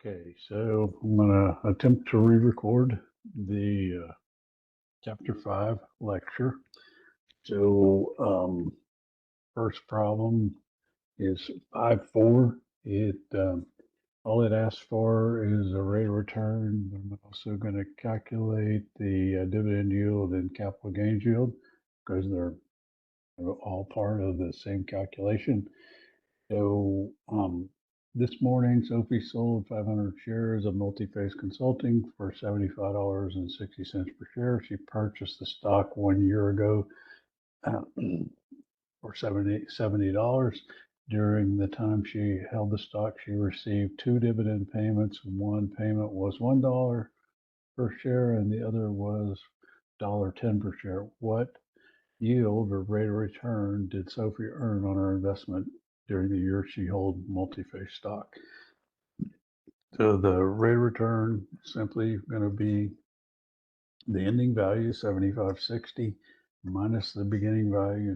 Okay, so I'm going to attempt to re-record the Chapter 5 lecture. So first problem is 5.4. All it asks for is a rate of return. I'm also going to calculate the dividend yield and capital gains yield because they're all part of the same calculation. So this morning, Sophie sold 500 shares of Multi-Phase Consulting for $75.60 per share. She purchased the stock 1 year ago for $70. During the time she held the stock, she received two dividend payments. One payment was $1 per share, and the other was $1.10 per share. What yield or rate of return did Sophie earn on her investment during the year she held Multi-Phase stock? So the rate of return is simply going to be the ending value, 75.60, minus the beginning value,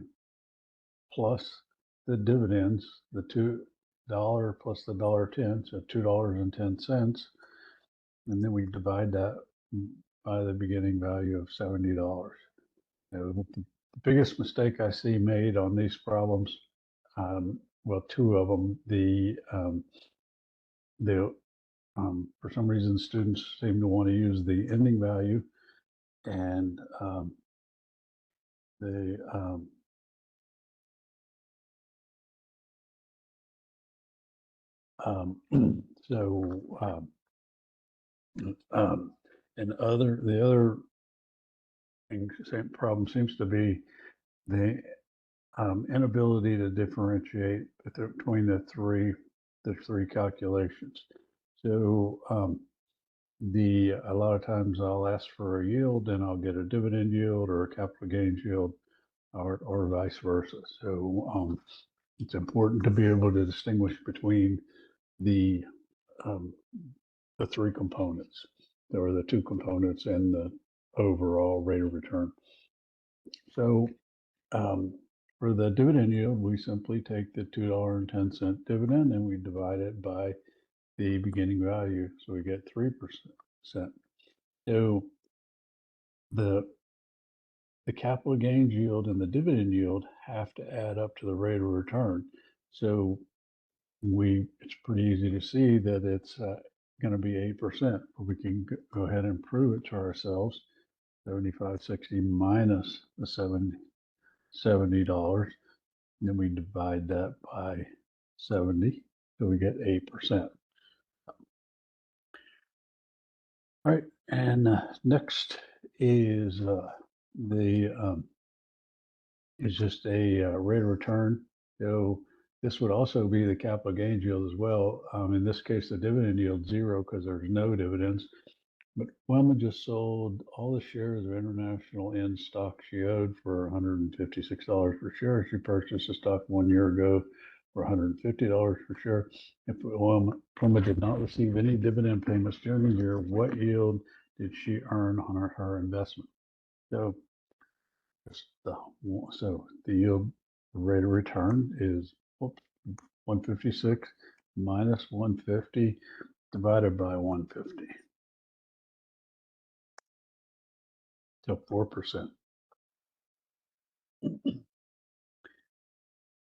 plus the dividends, the $2 plus the $1.10, so $2.10. And then we divide that by the beginning value of $70. Now, the biggest mistake I see made on these problems, well, two of them, for some reason, students seem to want to use the ending value, and they so and the other same problem seems to be the inability to differentiate between the three calculations. So a lot of times I'll ask for a yield and I'll get a dividend yield or a capital gains yield, or vice versa. So it's important to be able to distinguish between the three components, or the two components, and the overall rate of return. So for the dividend yield, we simply take the $2.10 dividend and we divide it by the beginning value, so we get 3%. So the capital gains yield and the dividend yield have to add up to the rate of return. So it's pretty easy to see that it's going to be 8%, but we can go ahead and prove it to ourselves. 75.60 minus the $70, and then we divide that by 70, so we get 8%. All right, and next is just a rate of return. So this would also be the capital gains yield as well. In this case, the dividend yield 0 because there's no dividends. But Wilma just sold all the shares of International N stock she owed for $156 per share. She purchased the stock 1 year ago for $150 per share. If Wilma did not receive any dividend payments during the year, what yield did she earn on her investment? So the yield rate of return is 156 minus 150 divided by 150. So 4%.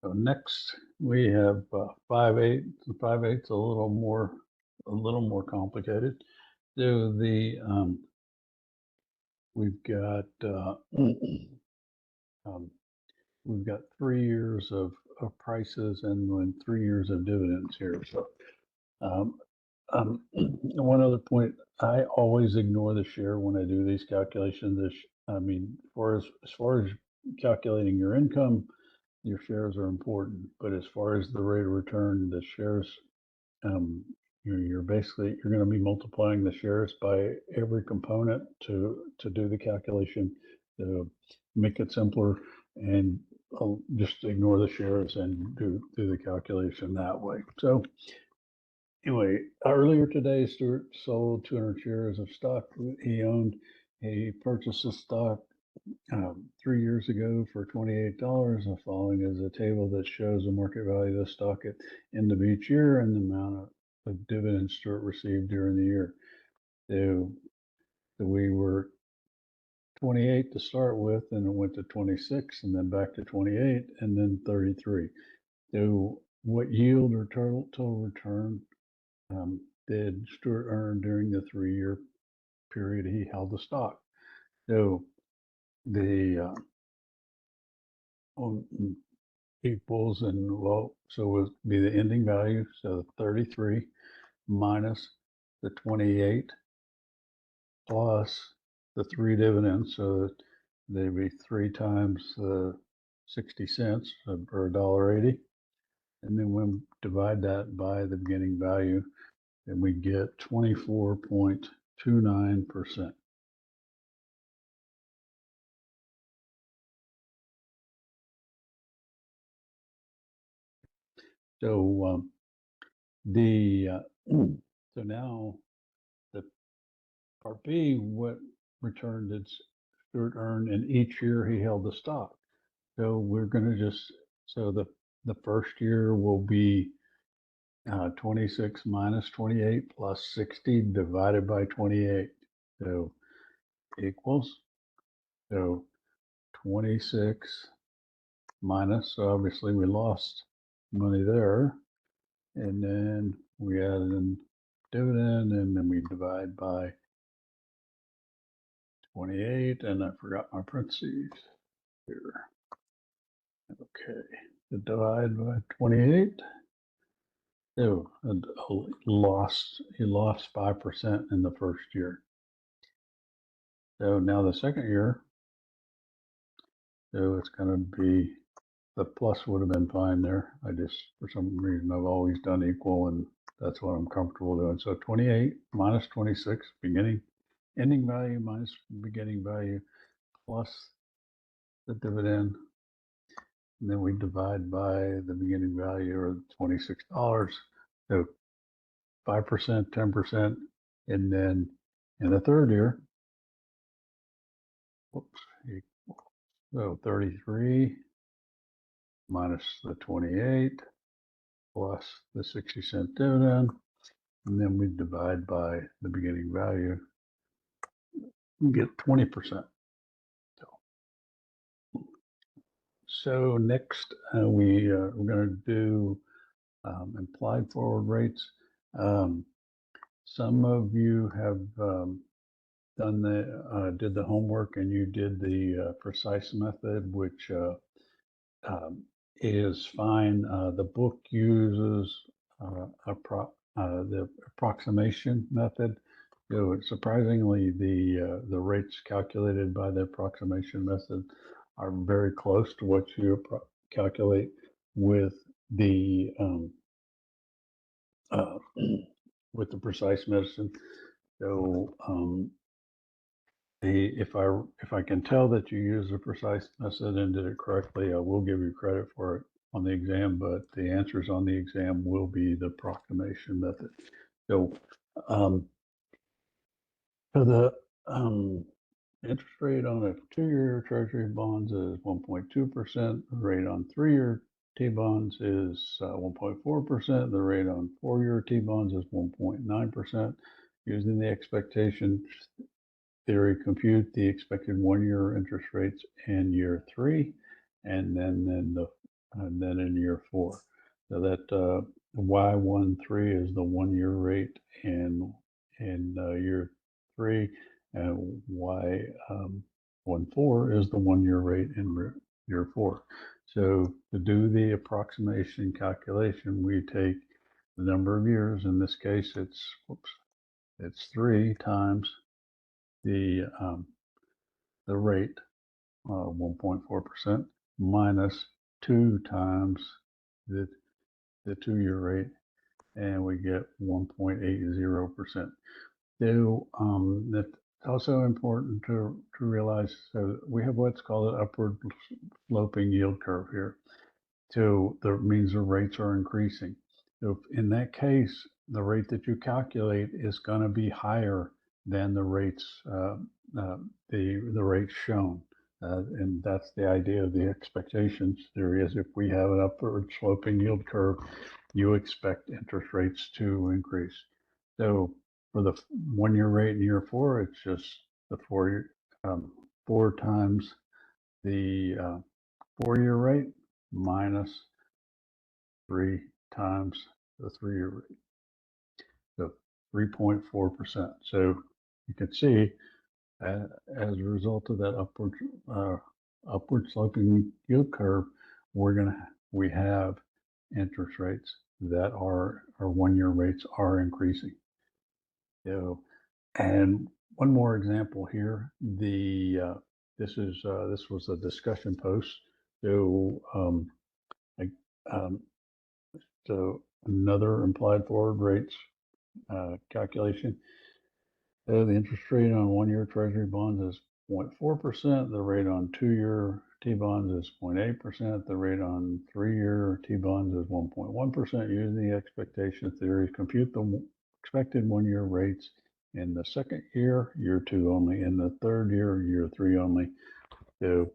So next we have 5.8. 5.8's a little more complicated. So we've got 3 years of prices and then 3 years of dividends here. So one other point, I always ignore the share when I do these calculations. As far as calculating your income, your shares are important, but as far as the rate of return, the shares, you're going to be multiplying the shares by every component to do the calculation, to make it simpler, and I'll just ignore the shares and do the calculation that way. So anyway, earlier today, Stuart sold 200 shares of stock he owned. He purchased the stock 3 years ago for $28. The following is a table that shows the market value of the stock at end of each year and the amount the dividends Stuart received during the year. So we were 28 to start with, and it went to 26, and then back to 28, and then 33. So what yield or total return did Stuart earn during the 3-year period he held the stock? So the equals, and well, so it would be the ending value, so 33 minus the 28 plus the 3 dividends, so that they'd be 3 times 60 cents or $1.80. And then we divide that by the beginning value, and we get 24.29%. So so now the part B, what return did Stuart earn in each year he held the stock? So we're going to so the first year will be 26 minus 28 plus 60 divided by 28. So equals, so 26 minus, so obviously we lost money there. And then we add in dividend, and then we divide by 28, and I forgot my parentheses here. Okay, divide by 28. So he lost 5% in the first year. So now the second year, so it's going to be, the plus would have been fine there. I just, for some reason, I've always done equal, and that's what I'm comfortable doing. So 28 minus 26, ending value minus beginning value, plus the dividend. And then we divide by the beginning value, or $26. So 5%, 10%. And then in the third year, so 33 minus the 28 plus the 60-cent dividend, and then we divide by the beginning value, we get 20%. So next we're going to do implied forward rates. Some of you have did the homework, and you did the precise method, which is fine. The book uses the approximation method. So surprisingly, the rates calculated by the approximation method are very close to what you calculate with the with the precise medicine. So if I can tell that you use the precise method and did it correctly, I will give you credit for it on the exam, but the answers on the exam will be the approximation method. So so the interest rate on a 2-year Treasury bonds is 1.2%. The rate on 3-year T-bonds is 1.4%. The rate on 4-year T-bonds is 1.9%. Using the expectation theory, compute the expected 1-year interest rates in year 3, and then in year 4. So that Y13 is the 1-year rate in year 3, and Y14 is the 1-year rate in year 4. So to do the approximation calculation, we take the number of years. In this case, it's 3 times the rate, 1.4%, minus 2 times the 2-year rate, and we get 1.80%. So that's also important to realize. So we have what's called an upward sloping yield curve here. So that means the rates are increasing. So in that case, the rate that you calculate is going to be higher than the rates the rates shown. And that's the idea of the expectations theory is if we have an upward sloping yield curve, you expect interest rates to increase. So for the 1-year rate in year 4, it's just the 4 times the 4-year rate minus 3 times the 3-year rate. So 3.4%. So you can see as a result of that upward sloping yield curve, we have interest rates that are our 1-year rates are increasing. So, and one more example here. This was a discussion post. So I, so another implied forward rates calculation. The interest rate on 1-year Treasury bonds is 0.4%. The rate on 2-year T-bonds is 0.8%. The rate on 3-year T-bonds is 1.1%. Using the expectation theory, compute the expected 1-year rates in the second year, year 2 only, in the third year, year 3 only. So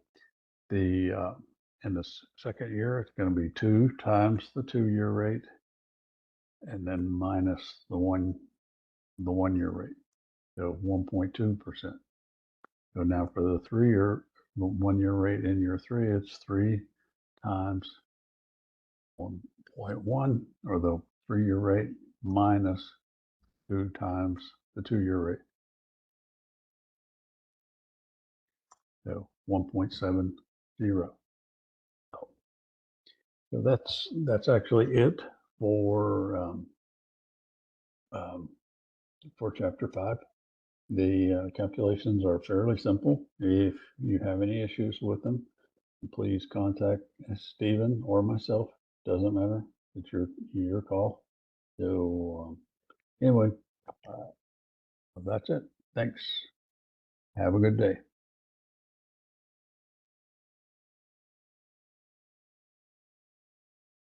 in the second year, it's going to be 2 times the 2-year rate, and then minus the 1-year rate. So 1.2%. So now for the 1-year rate in year 3, it's 3 times 1.1, or the 3-year rate minus 2 times the 2-year rate. So 1.70. So that's actually it for chapter 5. The calculations are fairly simple. If you have any issues with them, please contact Stephen or myself. Doesn't matter. It's your call. So anyway, that's it. Thanks. Have a good day.